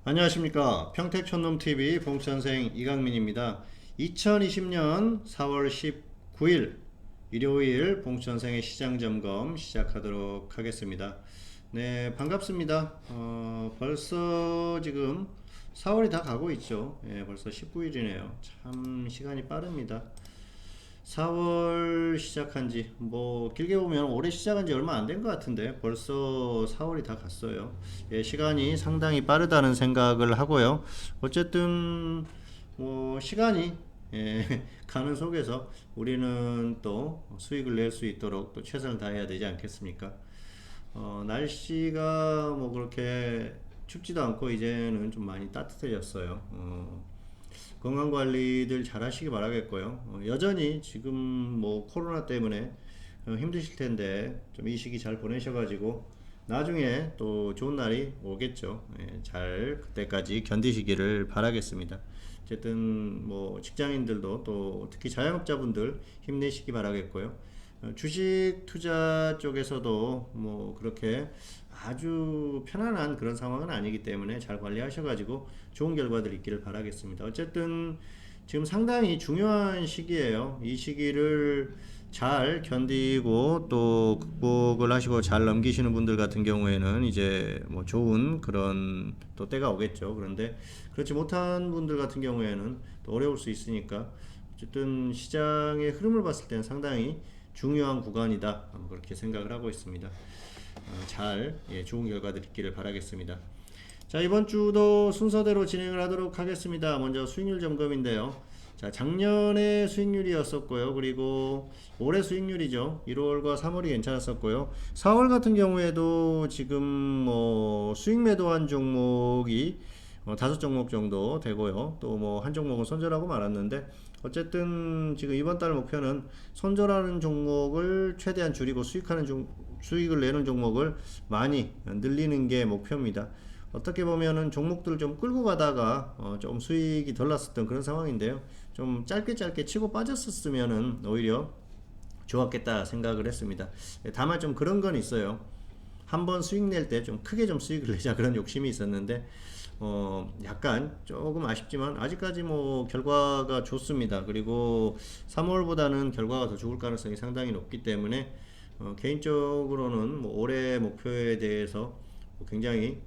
안녕하십니까. 평택촌놈TV 봉선생 이강민입니다. 2020년 4월 19일 일요일 봉선생의 시장점검 시작하도록 하겠습니다. 네, 반갑습니다. 벌써 지금 4월이 다 가고 있죠. 벌써 19일이네요. 참 시간이 빠릅니다. 4월 시작한 지, 길게 보면 올해 시작한 지 얼마 안 된 것 같은데, 벌써 4월이 다 갔어요. 시간이 상당히 빠르다는 생각을 하고요. 어쨌든, 시간이, 가는 속에서 우리는 또 수익을 낼 수 있도록 또 최선을 다해야 되지 않겠습니까? 날씨가 그렇게 춥지도 않고, 이제는 좀 많이 따뜻해졌어요. 건강 관리들 잘 하시기 바라겠고요. 여전히 지금 코로나 때문에 힘드실 텐데 좀 이 시기 잘 보내셔가지고 나중에 또 좋은 날이 오겠죠. 잘 그때까지 견디시기를 바라겠습니다. 어쨌든 직장인들도 또 특히 자영업자분들 힘내시기 바라겠고요. 주식 투자 쪽에서도 그렇게 아주 편안한 그런 상황은 아니기 때문에 잘 관리하셔가지고 좋은 결과들 있기를 바라겠습니다. 어쨌든 지금 상당히 중요한 시기예요. 이 시기를 잘 견디고 또 극복을 하시고 잘 넘기시는 분들 같은 경우에는 이제 좋은 그런 또 때가 오겠죠. 그런데 그렇지 못한 분들 같은 경우에는 또 어려울 수 있으니까 어쨌든 시장의 흐름을 봤을 때는 상당히 중요한 구간이다, 그렇게 생각을 하고 있습니다. 좋은 결과들 있기를 바라겠습니다. 자, 이번 주도 순서대로 진행을 하도록 하겠습니다. 먼저 수익률 점검인데요. 자, 작년에 수익률이었었고요. 그리고 올해 수익률이죠. 1월과 3월이 괜찮았었고요. 4월 같은 경우에도 지금 수익 매도한 종목이 5종목 정도 되고요. 또 한 종목은 손절하고 말았는데, 어쨌든 지금 이번 달 목표는 손절하는 종목을 최대한 줄이고 수익을 내는 종목을 많이 늘리는 게 목표입니다. 어떻게 보면은 종목들을 좀 끌고 가다가 좀 수익이 덜 났었던 그런 상황인데요. 좀 짧게 치고 빠졌었으면은 오히려 좋았겠다 생각을 했습니다. 다만 좀 그런 건 있어요. 한번 수익 낼 때 좀 크게 좀 수익을 내자, 그런 욕심이 있었는데 약간 조금 아쉽지만 아직까지 결과가 좋습니다. 그리고 3월보다는 결과가 더 좋을 가능성이 상당히 높기 때문에 개인적으로는 올해 목표에 대해서 굉장히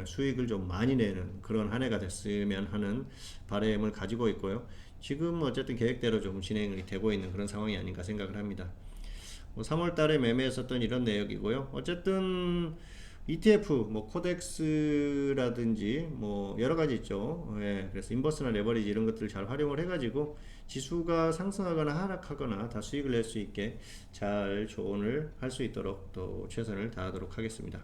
수익을 좀 많이 내는 그런 한 해가 됐으면 하는 바람을 가지고 있고요. 지금 어쨌든 계획대로 좀 진행이 되고 있는 그런 상황이 아닌가 생각을 합니다. 3월 달에 매매했었던 이런 내역이고요. 어쨌든 ETF, 코덱스라든지 여러 가지 있죠. 그래서 인버스나 레버리지 이런 것들을 잘 활용을 해가지고 지수가 상승하거나 하락하거나 다 수익을 낼 수 있게 잘 조언을 할 수 있도록 또 최선을 다하도록 하겠습니다.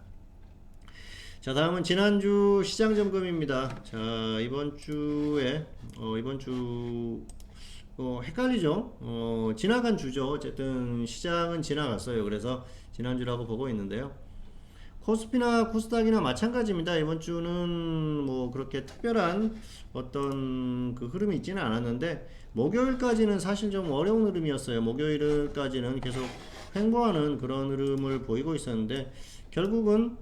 자, 다음은 지난주 시장 점검입니다. 자, 이번 주에 이번 주 헷갈리죠? 지나간 주죠. 어쨌든 시장은 지나갔어요. 그래서 지난주라고 보고 있는데요. 코스피나 코스닥이나 마찬가지입니다. 이번 주는 그렇게 특별한 어떤 그 흐름이 있지는 않았는데, 목요일까지는 사실 좀 어려운 흐름이었어요. 목요일까지는 계속 횡보하는 그런 흐름을 보이고 있었는데, 결국은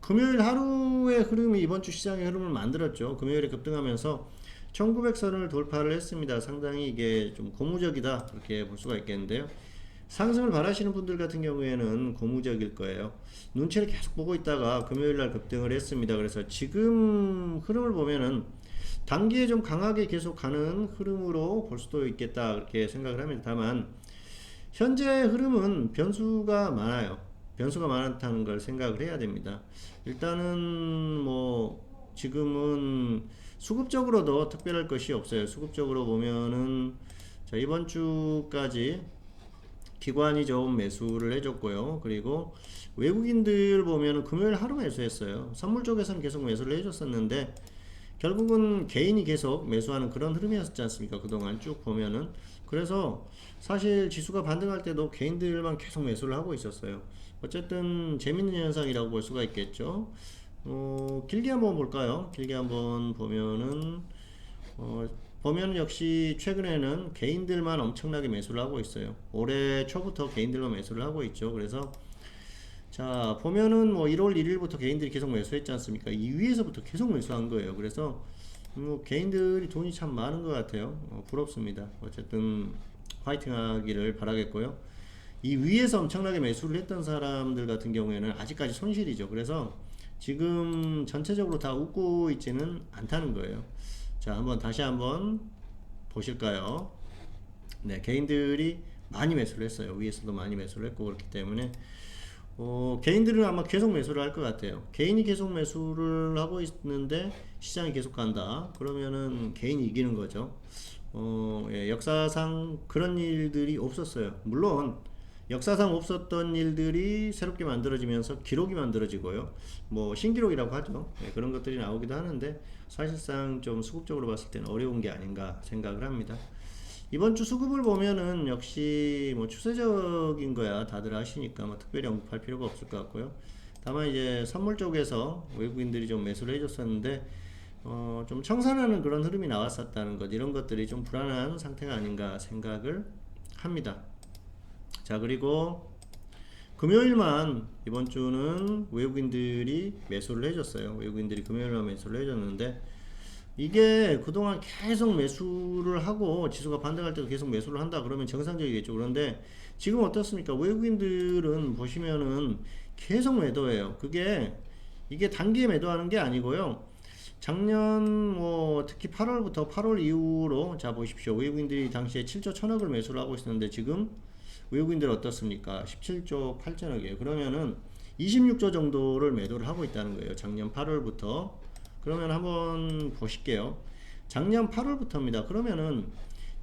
금요일 하루의 흐름이 이번 주 시장의 흐름을 만들었죠. 금요일에 급등하면서 1900선을 돌파를 했습니다. 상당히 이게 좀 고무적이다, 그렇게 볼 수가 있겠는데요. 상승을 바라시는 분들 같은 경우에는 고무적일 거예요. 눈치를 계속 보고 있다가 금요일날 급등을 했습니다. 그래서 지금 흐름을 보면은 단기에 좀 강하게 계속 가는 흐름으로 볼 수도 있겠다, 그렇게 생각을 합니다. 다만 현재 흐름은 변수가 많아요. 변수가 많다는 걸 생각을 해야 됩니다. 일단은 지금은 수급적으로도 특별할 것이 없어요. 수급적으로 보면은 자, 이번 주까지 기관이 좀 매수를 해줬고요. 그리고 외국인들 보면은 금요일 하루 매수했어요. 선물 쪽에서는 계속 매수를 해줬었는데 결국은 개인이 계속 매수하는 그런 흐름이었지 않습니까? 그동안 쭉 보면은. 그래서 사실 지수가 반등할 때도 개인들만 계속 매수를 하고 있었어요. 어쨌든 재밌는 현상이라고 볼 수가 있겠죠. 길게 한번 볼까요? 길게 한번 보면은 보면 역시 최근에는 개인들만 엄청나게 매수를 하고 있어요. 올해 초부터 개인들만 매수를 하고 있죠. 그래서 자, 보면은 뭐 1월 1일부터 개인들이 계속 매수했지 않습니까? 이 위에서부터 계속 매수한 거예요. 그래서 뭐 개인들이 돈이 참 많은 것 같아요. 부럽습니다. 어쨌든 화이팅 하기를 바라겠고요. 이 위에서 엄청나게 매수를 했던 사람들 같은 경우에는 아직까지 손실이죠. 그래서 지금 전체적으로 다 웃고 있지는 않다는 거예요. 자, 한번 다시 한번 보실까요? 네, 개인들이 많이 매수를 했어요. 위에서도 많이 매수를 했고 그렇기 때문에 개인들은 아마 계속 매수를 할 것 같아요. 개인이 계속 매수를 하고 있는데 시장이 계속 간다. 그러면은 개인이 이기는 거죠. 예, 역사상 그런 일들이 없었어요. 물론 역사상 없었던 일들이 새롭게 만들어지면서 기록이 만들어지고요. 뭐 신기록이라고 하죠. 예, 그런 것들이 나오기도 하는데 사실상 좀 수급적으로 봤을 때는 어려운 게 아닌가 생각을 합니다. 이번 주 수급을 보면은 역시 뭐 추세적인 거야 다들 아시니까 뭐 특별히 언급할 필요가 없을 것 같고요. 다만 이제 선물 쪽에서 외국인들이 좀 매수를 해줬었는데 좀 청산하는 그런 흐름이 나왔었다는 것, 이런 것들이 좀 불안한 상태가 아닌가 생각을 합니다. 자, 그리고 금요일만 이번 주는 외국인들이 매수를 해줬어요. 외국인들이 금요일만 매수를 해줬는데 이게 그동안 계속 매수를 하고 지수가 반등할 때도 계속 매수를 한다 그러면 정상적이겠죠. 그런데 지금 어떻습니까? 외국인들은 보시면은 계속 매도해요. 이게 단기에 매도하는 게 아니고요. 작년 뭐 특히 8월부터 8월 이후로 자 보십시오. 외국인들이 당시에 7조 1000억을 매수를 하고 있었는데 지금 외국인들 어떻습니까? 17조 8천억이에요. 그러면은 26조 정도를 매도를 하고 있다는 거예요. 작년 8월부터. 그러면 한번 보실게요. 작년 8월부터입니다. 그러면은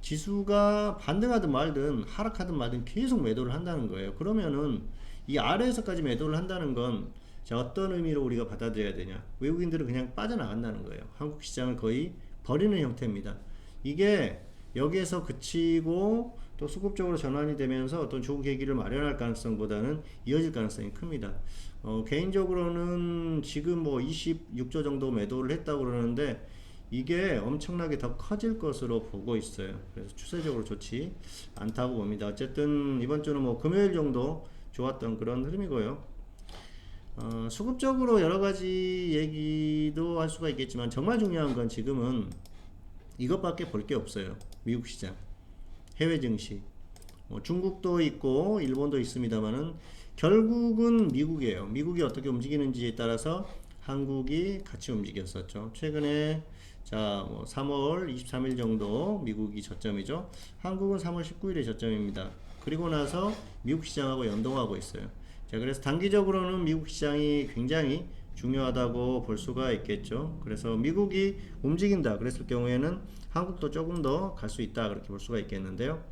지수가 반등하든 말든 하락하든 말든 계속 매도를 한다는 거예요. 그러면은 이 아래에서까지 매도를 한다는 건 자, 어떤 의미로 우리가 받아들여야 되냐? 외국인들은 그냥 빠져나간다는 거예요. 한국 시장을 거의 버리는 형태입니다. 이게 여기에서 그치고 또 수급적으로 전환이 되면서 어떤 좋은 계기를 마련할 가능성보다는 이어질 가능성이 큽니다. 개인적으로는 지금 뭐 26조 정도 매도를 했다고 그러는데 이게 엄청나게 더 커질 것으로 보고 있어요. 그래서 추세적으로 좋지 않다고 봅니다. 어쨌든 이번 주는 뭐 금요일 정도 좋았던 그런 흐름이고요. 수급적으로 여러 가지 얘기도 할 수가 있겠지만 정말 중요한 건 지금은 이것밖에 볼 게 없어요. 미국 시장, 해외 증시, 중국도 있고 일본도 있습니다만은 결국은 미국이에요. 미국이 어떻게 움직이는지에 따라서 한국이 같이 움직였었죠. 최근에 자, 뭐 3월 23일 정도 미국이 저점이죠. 한국은 3월 19일에 저점입니다. 그리고 나서 미국 시장하고 연동하고 있어요. 자, 그래서 단기적으로는 미국 시장이 굉장히 중요하다고 볼 수가 있겠죠. 그래서 미국이 움직인다 그랬을 경우에는 한국도 조금 더 갈 수 있다 그렇게 볼 수가 있겠는데요.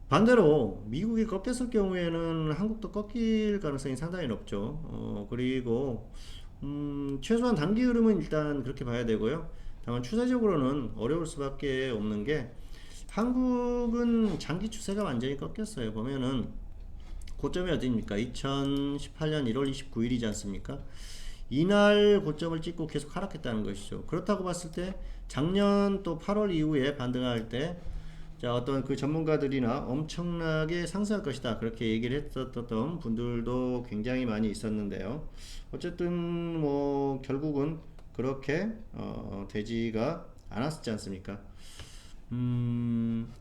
반대로 미국이 꺾였을 경우에는 한국도 꺾일 가능성이 상당히 높죠. 그리고 최소한 단기 흐름은 일단 그렇게 봐야 되고요. 다만 추세적으로는 어려울 수밖에 없는 게 한국은 장기 추세가 완전히 꺾였어요. 보면은 고점이 어디입니까? 2018년 1월 29일이지 않습니까? 이날 고점을 찍고 계속 하락했다는 것이죠. 그렇다고 봤을 때 작년 또 8월 이후에 반등할 때 자, 어떤 그 전문가들이나 엄청나게 상승할 것이다 그렇게 얘기를 했었던 분들도 굉장히 많이 있었는데요. 어쨌든 뭐 결국은 그렇게 되지가 않았지 않습니까?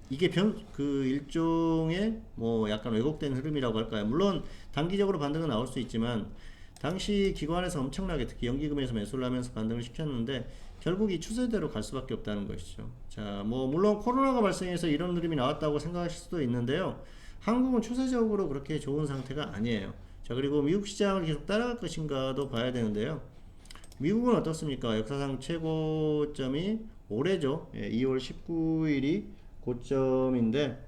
이게 그 일종의 뭐 약간 왜곡된 흐름이라고 할까요? 물론 단기적으로 반등은 나올 수 있지만 당시 기관에서 엄청나게 특히 연기금에서 매수를 하면서 반등을 시켰는데 결국 이 추세대로 갈 수밖에 없다는 것이죠. 자, 뭐 물론 코로나가 발생해서 이런 흐름이 나왔다고 생각하실 수도 있는데요. 한국은 추세적으로 그렇게 좋은 상태가 아니에요. 자, 그리고 미국 시장을 계속 따라갈 것인가도 봐야 되는데요. 미국은 어떻습니까? 역사상 최고점이 올해죠. 2월 19일이 고점인데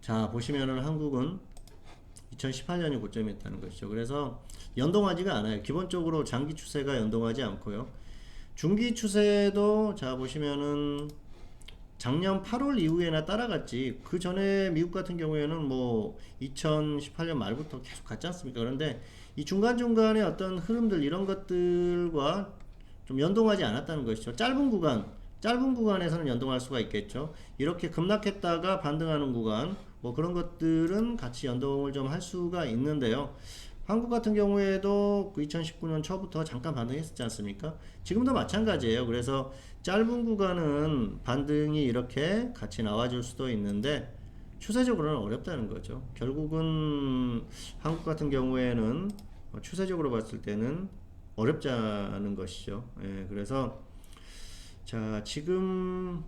자, 보시면은 한국은 2018년이 고점이었다는 것이죠. 그래서 연동하지가 않아요. 기본적으로 장기 추세가 연동하지 않고요. 중기 추세도 자 보시면은 작년 8월 이후에나 따라갔지. 그 전에 미국 같은 경우에는 뭐 2018년 말부터 계속 갔지 않습니까? 그런데 이 중간중간에 어떤 흐름들 이런 것들과 좀 연동하지 않았다는 것이죠. 짧은 구간 짧은 구간에서는 연동할 수가 있겠죠. 이렇게 급락했다가 반등하는 구간, 뭐 그런 것들은 같이 연동을 좀 할 수가 있는데요. 한국 같은 경우에도 2019년 초부터 잠깐 반등했었지 않습니까? 지금도 마찬가지예요. 그래서 짧은 구간은 반등이 이렇게 같이 나와줄 수도 있는데 추세적으로는 어렵다는 거죠. 결국은 한국 같은 경우에는 추세적으로 봤을 때는 어렵지 않은 것이죠. 예, 그래서 자, 지금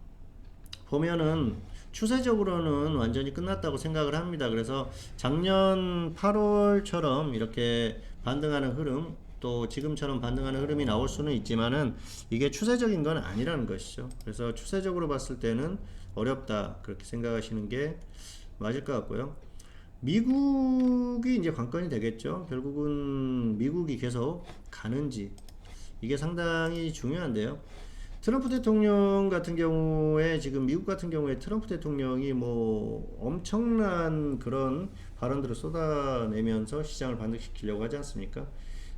보면은 추세적으로는 완전히 끝났다고 생각을 합니다. 그래서 작년 8월처럼 이렇게 반등하는 흐름, 또 지금처럼 반등하는 흐름이 나올 수는 있지만은 이게 추세적인 건 아니라는 것이죠. 그래서 추세적으로 봤을 때는 어렵다, 그렇게 생각하시는 게 맞을 것 같고요. 미국이 이제 관건이 되겠죠. 결국은 미국이 계속 가는지, 이게 상당히 중요한데요. 트럼프 대통령 같은 경우에, 지금 미국 같은 경우에 트럼프 대통령이 뭐 엄청난 그런 발언들을 쏟아내면서 시장을 반등시키려고 하지 않습니까?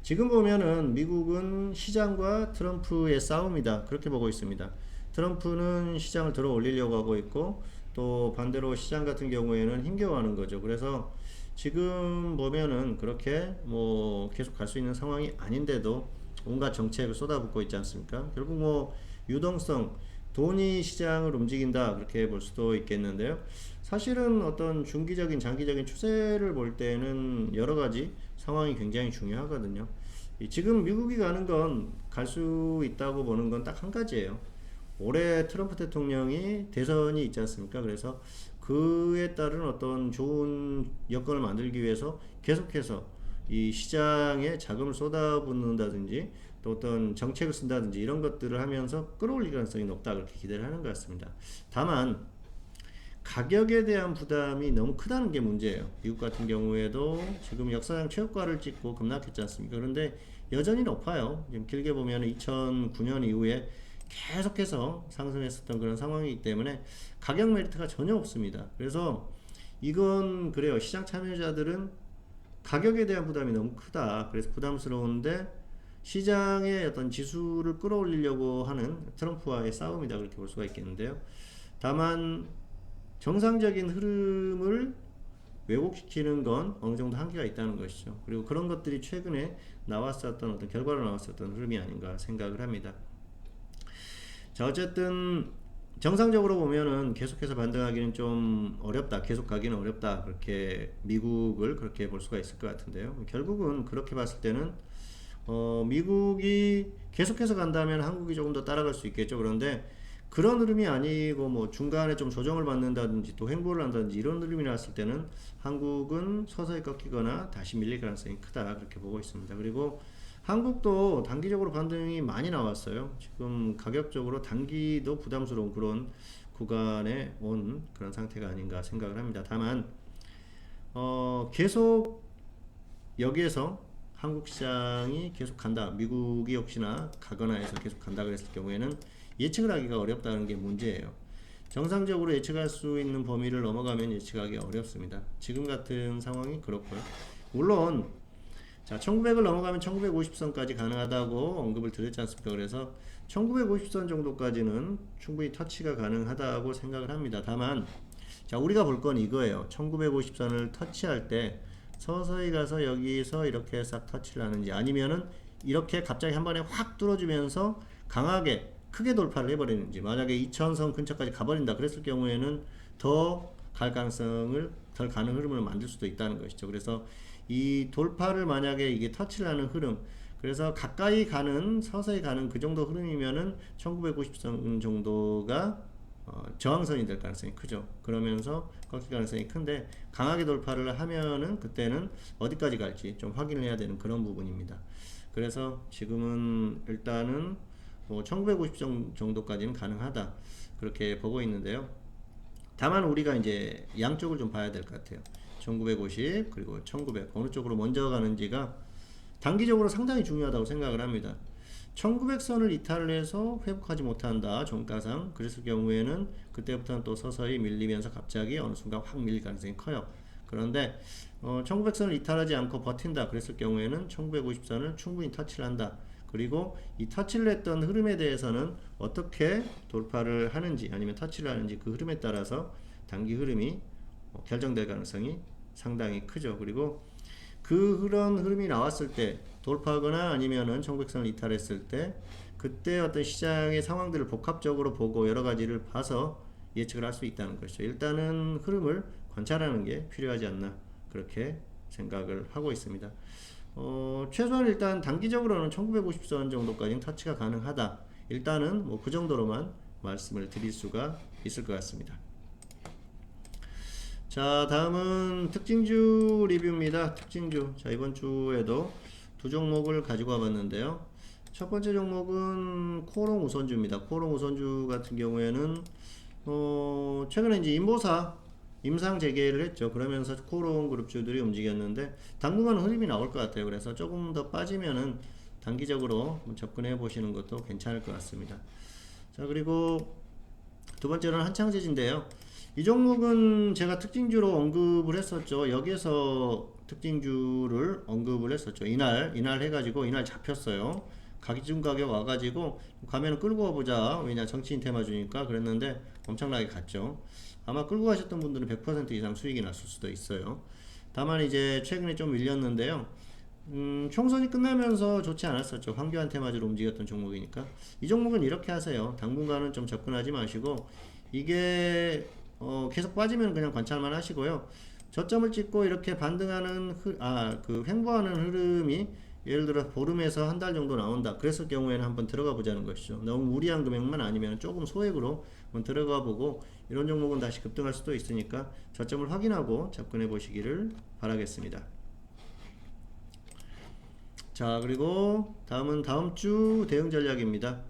지금 보면은 미국은 시장과 트럼프의 싸움이다, 그렇게 보고 있습니다. 트럼프는 시장을 들어 올리려고 하고 있고, 또 반대로 시장 같은 경우에는 힘겨워하는 거죠. 그래서 지금 보면은 그렇게 뭐 계속 갈 수 있는 상황이 아닌데도 온갖 정책을 쏟아붓고 있지 않습니까? 결국 뭐 유동성, 돈이 시장을 움직인다, 그렇게 볼 수도 있겠는데요. 사실은 어떤 중기적인 장기적인 추세를 볼 때는 여러 가지 상황이 굉장히 중요하거든요. 지금 미국이 가는 건, 갈 수 있다고 보는 건 딱 한 가지예요. 올해 트럼프 대통령이 대선이 있지 않습니까? 그래서 그에 따른 어떤 좋은 여건을 만들기 위해서 계속해서 이 시장에 자금을 쏟아붓는다든지, 또 어떤 정책을 쓴다든지 이런 것들을 하면서 끌어올릴 가능성이 높다, 그렇게 기대를 하는 것 같습니다. 다만 가격에 대한 부담이 너무 크다는 게 문제예요. 미국 같은 경우에도 지금 역사상 최고가를 찍고 급락했지 않습니까? 그런데 여전히 높아요. 지금 길게 보면 2009년 이후에 계속해서 상승했었던 그런 상황이기 때문에 가격 메리트가 전혀 없습니다. 그래서 이건 그래요. 시장 참여자들은 가격에 대한 부담이 너무 크다, 그래서 부담스러운데 시장의 어떤 지수를 끌어올리려고 하는 트럼프와의 싸움이다, 그렇게 볼 수가 있겠는데요. 다만 정상적인 흐름을 왜곡시키는 건 어느 정도 한계가 있다는 것이죠. 그리고 그런 것들이 최근에 나왔었던 어떤 결과로 나왔었던 흐름이 아닌가 생각을 합니다. 자, 어쨌든 정상적으로 보면은 계속해서 반등하기는 좀 어렵다, 계속 가기는 어렵다, 그렇게 미국을 그렇게 볼 수가 있을 것 같은데요. 결국은 그렇게 봤을 때는 미국이 계속해서 간다면 한국이 조금 더 따라갈 수 있겠죠. 그런데 그런 흐름이 아니고 뭐 중간에 좀 조정을 받는다든지 또 횡보를 한다든지 이런 흐름이 나왔을 때는 한국은 서서히 꺾이거나 다시 밀릴 가능성이 크다, 그렇게 보고 있습니다. 그리고 한국도 단기적으로 반등이 많이 나왔어요. 지금 가격적으로 단기도 부담스러운 그런 구간에 온 그런 상태가 아닌가 생각을 합니다. 다만 계속 여기에서 한국 시장이 계속 간다, 미국이 혹시나 가거나 해서 계속 간다 그랬을 경우에는 예측을 하기가 어렵다는 게 문제예요. 정상적으로 예측할 수 있는 범위를 넘어가면 예측하기 어렵습니다. 지금 같은 상황이 그렇고요. 물론 자, 1900을 넘어가면 1950선까지 가능하다고 언급을 드렸지 않습니까? 그래서 1950선 정도까지는 충분히 터치가 가능하다고 생각을 합니다. 다만 자, 우리가 볼 건 이거예요. 1950선을 터치할 때 서서히 가서 여기서 이렇게 싹 터치를 하는지, 아니면은 이렇게 갑자기 한 번에 확 뚫어주면서 강하게 크게 돌파를 해버리는지. 만약에 2000선 근처까지 가버린다 그랬을 경우에는 더 갈 가능성을, 덜 가는 흐름을 만들 수도 있다는 것이죠. 그래서 이 돌파를 만약에 이게 터치를 하는 흐름, 그래서 가까이 가는, 서서히 가는 그 정도 흐름이면은 1950선 정도가 저항선이 될 가능성이 크죠. 그러면서 꺾일 가능성이 큰데 강하게 돌파를 하면은 그때는 어디까지 갈지 좀 확인을 해야 되는 그런 부분입니다. 그래서 지금은 일단은 뭐 1950 정도까지는 가능하다, 그렇게 보고 있는데요. 다만 우리가 이제 양쪽을 좀 봐야 될 것 같아요. 1950 그리고 1900 어느 쪽으로 먼저 가는지가 단기적으로 상당히 중요하다고 생각을 합니다. 1900선을 이탈을 해서 회복하지 못한다, 종가상, 그랬을 경우에는 그때부터는 또 서서히 밀리면서 갑자기 어느 순간 확 밀릴 가능성이 커요. 그런데 1900선을 이탈하지 않고 버틴다 그랬을 경우에는 1950선을 충분히 터치를 한다, 그리고 이 터치를 했던 흐름에 대해서는 어떻게 돌파를 하는지 아니면 터치를 하는지 그 흐름에 따라서 단기 흐름이 결정될 가능성이 상당히 크죠. 그리고 그런 흐름이 나왔을 때 돌파하거나 아니면은 1900선을 이탈했을 때 그때 어떤 시장의 상황들을 복합적으로 보고 여러 가지를 봐서 예측을 할 수 있다는 것이죠. 일단은 흐름을 관찰하는 게 필요하지 않나 그렇게 생각을 하고 있습니다. 최소한 일단 단기적으로는 1950선 정도까지는 터치가 가능하다. 일단은 뭐 그 정도로만 말씀을 드릴 수가 있을 것 같습니다. 자, 다음은 특징주 리뷰입니다. 특징주. 자, 이번 주에도 두 종목을 가지고 와봤는데요. 첫 번째 종목은 코오롱 우선주입니다. 코오롱 우선주 같은 경우에는 최근에 이제 인보사 임상 재개를 했죠. 그러면서 코오롱 그룹주들이 움직였는데 당분간은 흐름이 나올 것 같아요. 그래서 조금 더 빠지면은 단기적으로 접근해 보시는 것도 괜찮을 것 같습니다. 자, 그리고 두 번째는 한창제지인데요. 이 종목은 제가 특징주로 언급을 했었죠. 여기에서 특징주를 언급을 했었죠. 이날 해가지고 이날 잡혔어요. 기준 가격 와가지고 가면은 끌고 와보자. 왜냐 정치인 테마주니까 그랬는데 엄청나게 갔죠. 아마 끌고 가셨던 분들은 100% 이상 수익이 났을 수도 있어요. 다만 이제 최근에 좀 밀렸는데요. 총선이 끝나면서 좋지 않았었죠. 황교안 테마주로 움직였던 종목이니까. 이 종목은 이렇게 하세요. 당분간은 좀 접근하지 마시고 이게 계속 빠지면 그냥 관찰만 하시고요. 저점을 찍고 이렇게 반등하는 그 횡보하는 흐름이 예를 들어 보름에서 한 달 정도 나온다. 그랬을 경우에는 한번 들어가 보자는 것이죠. 너무 무리한 금액만 아니면 조금 소액으로 한번 들어가 보고 이런 종목은 다시 급등할 수도 있으니까 저점을 확인하고 접근해 보시기를 바라겠습니다. 자, 그리고 다음은 다음 주 대응 전략입니다.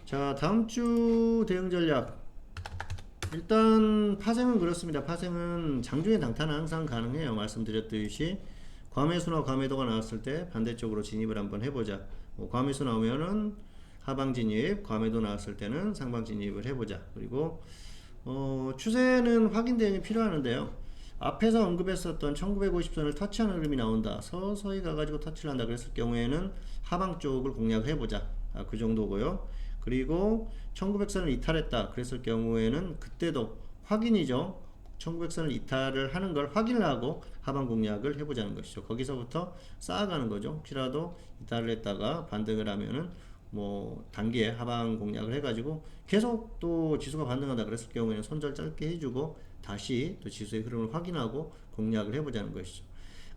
자, 다음 주 대응 전략. 일단 파생은 그렇습니다. 파생은 장중에 단타는 항상 가능해요. 말씀드렸듯이 과매수나 과매도가 나왔을 때 반대쪽으로 진입을 한번 해보자. 과매수 나오면은 하방 진입, 과매도 나왔을 때는 상방 진입을 해보자. 그리고 추세는 확인 대응이 필요하는데요. 앞에서 언급했었던 1950선을 터치하는 흐름이 나온다. 서서히 가가지고 터치를 한다. 그랬을 경우에는 하방 쪽을 공략해보자. 그 정도고요. 그리고 1900선을 이탈했다. 그랬을 경우에는 그때도 확인이죠. 1900선을 이탈을 하는 걸 확인을 하고 하방 공략을 해보자는 것이죠. 거기서부터 쌓아가는 거죠. 혹시라도 이탈을 했다가 반등을 하면은 뭐 단기에 하방 공략을 해가지고 계속 또 지수가 반등한다 그랬을 경우에는 손절 짧게 해주고 다시 또 지수의 흐름을 확인하고 공략을 해보자는 것이죠.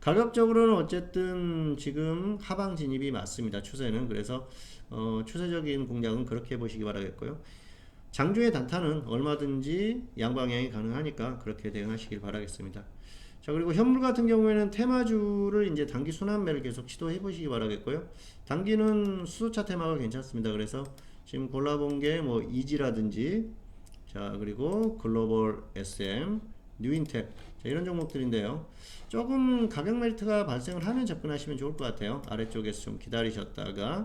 가격적으로는 어쨌든 지금 하방 진입이 맞습니다. 추세는. 그래서 추세적인 공략은 그렇게 해보시기 바라겠고요. 장중의 단타는 얼마든지 양방향이 가능하니까 그렇게 대응하시길 바라겠습니다. 자, 그리고 현물 같은 경우에는 테마주를 이제 단기 순환매를 계속 시도해 보시기 바라겠고요. 단기는 수소차 테마가 괜찮습니다. 그래서 지금 골라본 게 뭐 이지라든지 자, 그리고 글로벌 SM, 뉴인텍 자, 이런 종목들인데요. 조금 가격 메리트가 발생을 하면 접근하시면 좋을 것 같아요. 아래쪽에서 좀 기다리셨다가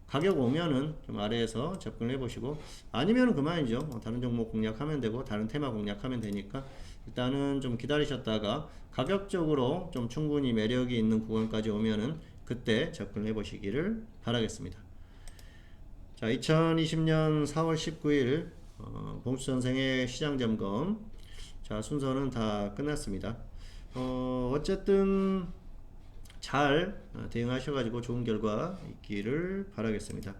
가격 오면은 좀 아래에서 접근을 해보시고 아니면은 그만이죠. 다른 종목 공략하면 되고 다른 테마 공략하면 되니까 일단은 좀 기다리셨다가 가격적으로 좀 충분히 매력이 있는 구간까지 오면은 그때 접근을 해보시기를 바라겠습니다. 자, 2020년 4월 19일 봉수선생의 시장점검 자, 순서는 다 끝났습니다. 어쨌든 잘 대응하셔가지고 좋은 결과 있기를 바라겠습니다.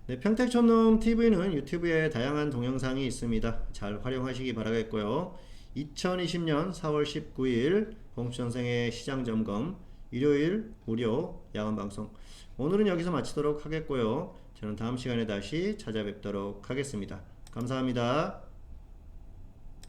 네, 평택촌놈 TV는 유튜브에 다양한 동영상이 있습니다. 잘 활용하시기 바라겠고요. 2020년 4월 19일 봉수선생의 시장점검 일요일 무료 야간방송 오늘은 여기서 마치도록 하겠고요. 저는 다음 시간에 다시 찾아뵙도록 하겠습니다. 감사합니다.